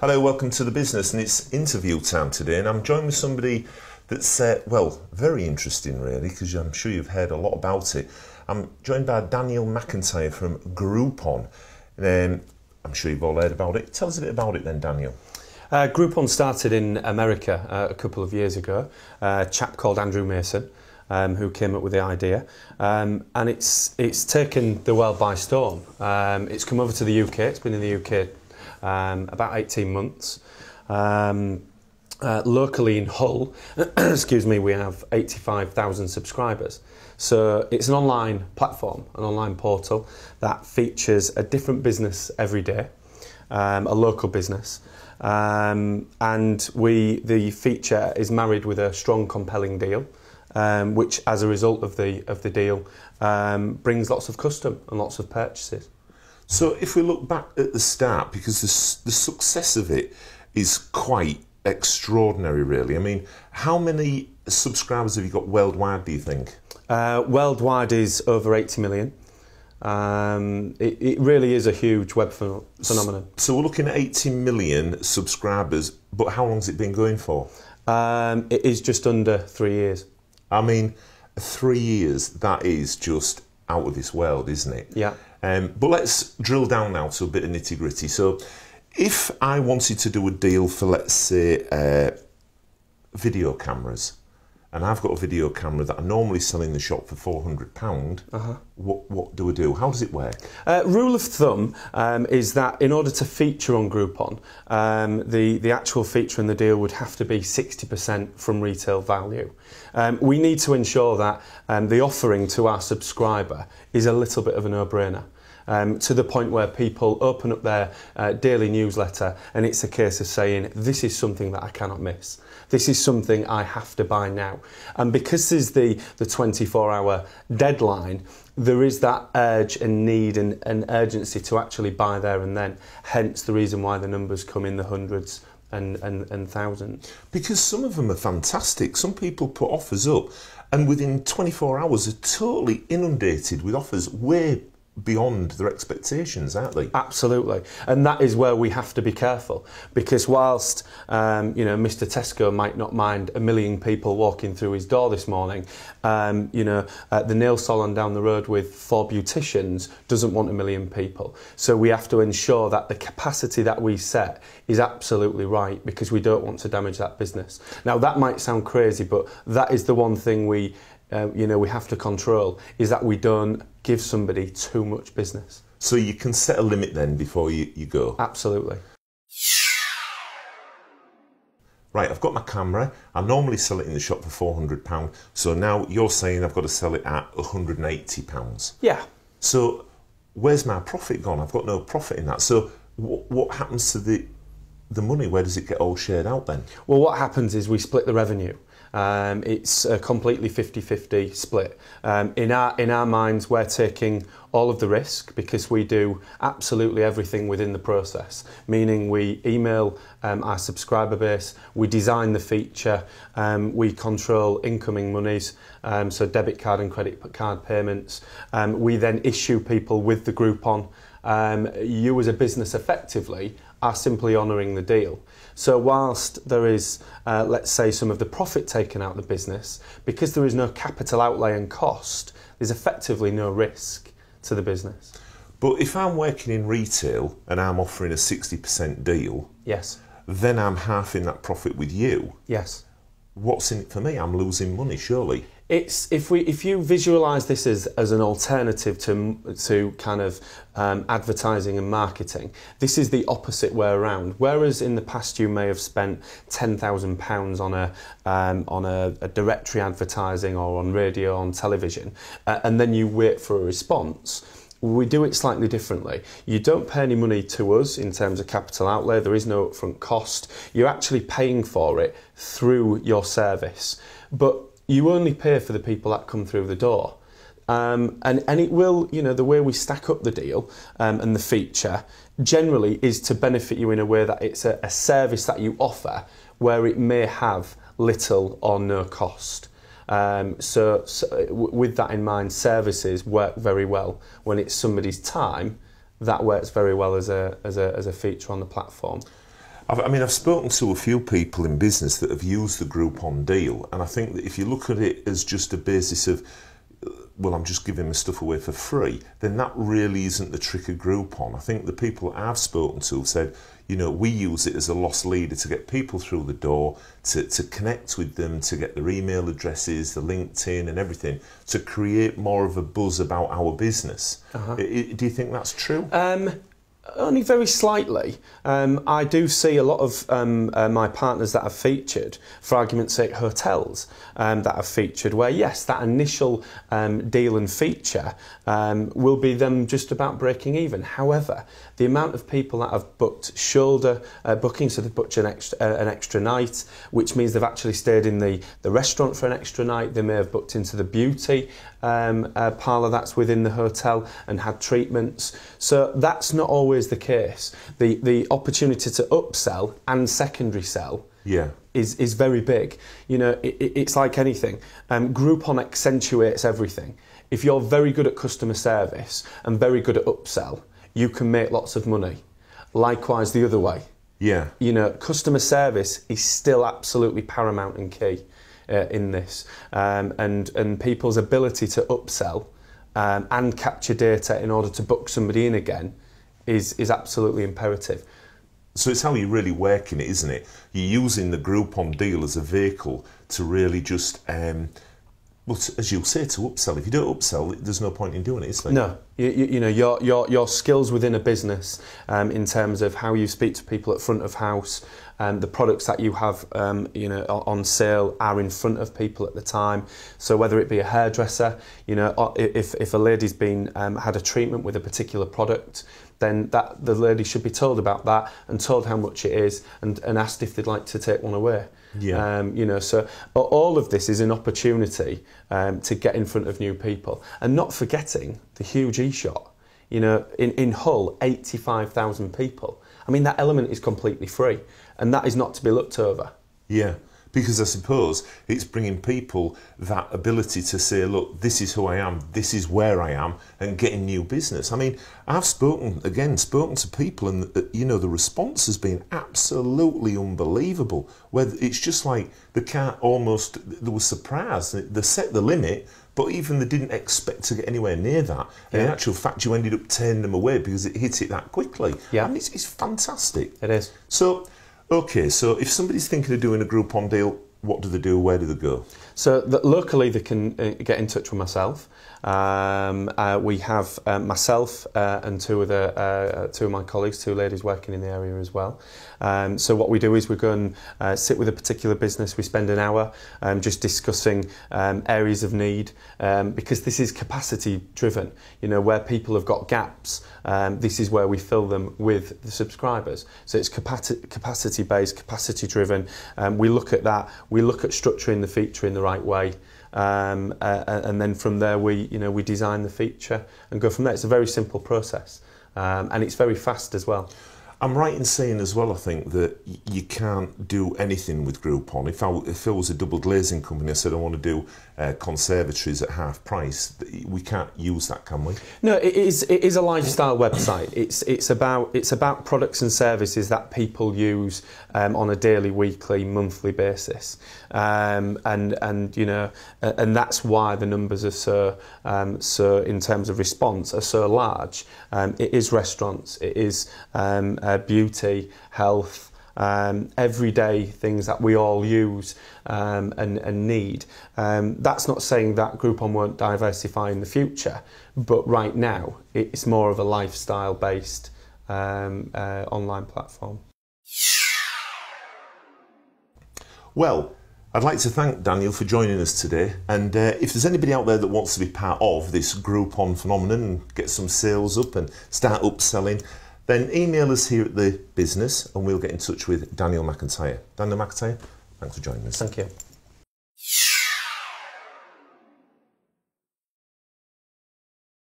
Hello, welcome to The Business, and it's interview time today, and I'm joined with somebody that's, well, very interesting really, because I'm sure you've heard a lot about it. I'm joined by Daniel McIntire from Groupon. I'm sure you've all heard about it. Tell us a bit about it then, Daniel. Groupon started in America a couple of years ago. A chap called Andrew Mason, who came up with the idea, and it's taken the world by storm. It's come over to the UK. It's been in the UK about 18 months. Locally in Hull, excuse me, we have 85,000 subscribers. So it's an online platform, an online portal that features a different business every day, a local business. And the feature is married with a strong, compelling deal, which, as a result of the deal, brings lots of custom and lots of purchases. So if we look back at the start, because the success of it is quite extraordinary, really. I mean, how many subscribers have you got worldwide, do you think? Worldwide is over 80 million. It really is a huge web phenomenon. So we're looking at 80 million subscribers, but how long has it been going for? It is just under 3 years. I mean, 3 years, that is just out of this world, isn't it? Yeah. But let's drill down now to a bit of nitty gritty. So if I wanted to do a deal for, let's say, video cameras, and I've got a video camera that I normally sell in the shop for £400, what do I do? How does it work? Rule of thumb is that in order to feature on Groupon, the actual feature in the deal would have to be 60% from retail value. We need to ensure that the offering to our subscriber is a little bit of a no-brainer. To the point where people open up their daily newsletter and it's a case of saying, this is something that I cannot miss. This is something I have to buy now. And because there's the 24-hour deadline, there is that urge and need and urgency to actually buy there and then. Hence the reason why the numbers come in the hundreds and thousands. Because some of them are fantastic. Some people put offers up and within 24 hours are totally inundated with offers way beyond their expectations, aren't they? Absolutely, and that is where we have to be careful, because whilst Mr. Tesco might not mind a million people walking through his door this morning, the nail salon down the road with 4 beauticians doesn't want a million people. So we have to ensure that the capacity that we set is absolutely right, because we don't want to damage that business. Now that might sound crazy, but that is the one thing we have to control, is that we don't give somebody too much business. So you can set a limit then before you go? Absolutely. Right, I've got my camera. I normally sell it in the shop for £400. So now you're saying I've got to sell it at £180. Yeah. So where's my profit gone? I've got no profit in that. So what happens to the money? Where does it get all shared out then? Well, what happens is we split the revenue. It's a completely 50-50 split. In our minds, we're taking all of the risk because we do absolutely everything within the process, meaning we email our subscriber base, we design the feature, we control incoming monies, so debit card and credit card payments. We then issue people with the Groupon. You as a business effectively are simply honouring the deal. So whilst there is, let's say, some of the profit taken out of the business, because there is no capital outlay and cost, there's effectively no risk to the business. But if I'm working in retail and I'm offering a 60% deal, yes, then I'm half in that profit with you. Yes. What's in it for me? I'm losing money, surely. It's if you visualise this as an alternative to kind of advertising and marketing, this is the opposite way around. Whereas in the past you may have spent £10,000 on a directory advertising or on radio, on television, and then you wait for a response. We do it slightly differently. You don't pay any money to us in terms of capital outlay. There is no upfront cost. You're actually paying for it through your service, but you only pay for the people that come through the door. And it will, the way we stack up the deal and the feature generally is to benefit you in a way that it's a service that you offer where it may have little or no cost. So with that in mind, services work very well. When it's somebody's time, that works very well as a feature on the platform. I've spoken to a few people in business that have used the Groupon deal, and I think that if you look at it as just a basis of, well, I'm just giving my stuff away for free, then that really isn't the trick of Groupon. I think the people I've spoken to have said, you know, we use it as a loss leader to get people through the door, to connect with them, to get their email addresses, the LinkedIn and everything, to create more of a buzz about our business. Do you think that's true? Only very slightly. I do see a lot of my partners that have featured, for argument's sake, hotels that have featured, where yes, that initial deal and feature will be them just about breaking even. However, the amount of people that have booked shoulder bookings, so they've booked an extra night, which means they've actually stayed in the restaurant for an extra night. They may have booked into the beauty parlour that's within the hotel and had treatments. So that's not always the case. The opportunity to upsell and secondary sell is very big. You know, it's like anything. Groupon accentuates everything. If you're very good at customer service and very good at upsell, you can make lots of money. Likewise, the other way. Yeah. You know, customer service is still absolutely paramount and key in this, and people's ability to upsell and capture data in order to book somebody in again is absolutely imperative. So it's how you're really working it, isn't it? You're using the Groupon deal as a vehicle to really just, well, as you'll say, to upsell. If you don't upsell, there's no point in doing it, is there? No. You know, your skills within a business in terms of how you speak to people at front of house, the products that you have you know, on sale are in front of people at the time. So whether it be a hairdresser, you know, if a lady's been had a treatment with a particular product, then the lady should be told about that and told how much it is and asked if they'd like to take one away. Yeah. You know, so all of this is an opportunity to get in front of new people, and not forgetting the huge e-shot. You know, in Hull, 85,000 people. I mean, that element is completely free, and that is not to be looked over. Yeah, because I suppose it's bringing people that ability to say, look, this is who I am, this is where I am, and getting new business. I mean, I've spoken to people, and you know, the response has been absolutely unbelievable. Where it's just like they were surprised. They set the limit, but even they didn't expect to get anywhere near that. And in actual fact, you ended up turning them away because it hit it that quickly. Yeah. I mean, it's fantastic. It is. So, okay, so if somebody's thinking of doing a Groupon deal, what do they do? Where do they go? So locally, they can get in touch with myself. We have myself and two of my colleagues, two ladies working in the area as well. So what we do is we go and sit with a particular business. We spend an hour just discussing areas of need, because this is capacity driven. You know, where people have got gaps, this is where we fill them with the subscribers. So it's capacity based, capacity driven. We look at that. We look at structuring the feature in the right way. And then from there we design the feature and go from there. It's a very simple process, and it's very fast as well. I'm right in saying as well, I think, that you can't do anything with Groupon. If it was a double glazing company, I said I want to do conservatories at half price, we can't use that, can we? No, it is a lifestyle website. It's about products and services that people use on a daily, weekly, monthly basis, and you know, and that's why the numbers are so in terms of response are so large. It is restaurants, it is beauty, health, everyday things that we all use and need. That's not saying that Groupon won't diversify in the future, but right now it's more of a lifestyle-based online platform. Well, I'd like to thank Daniel for joining us today, and if there's anybody out there that wants to be part of this Groupon phenomenon and get some sales up and start upselling, then email us here at the business and we'll get in touch with Daniel McIntire. Daniel McIntire, thanks for joining us. Thank you.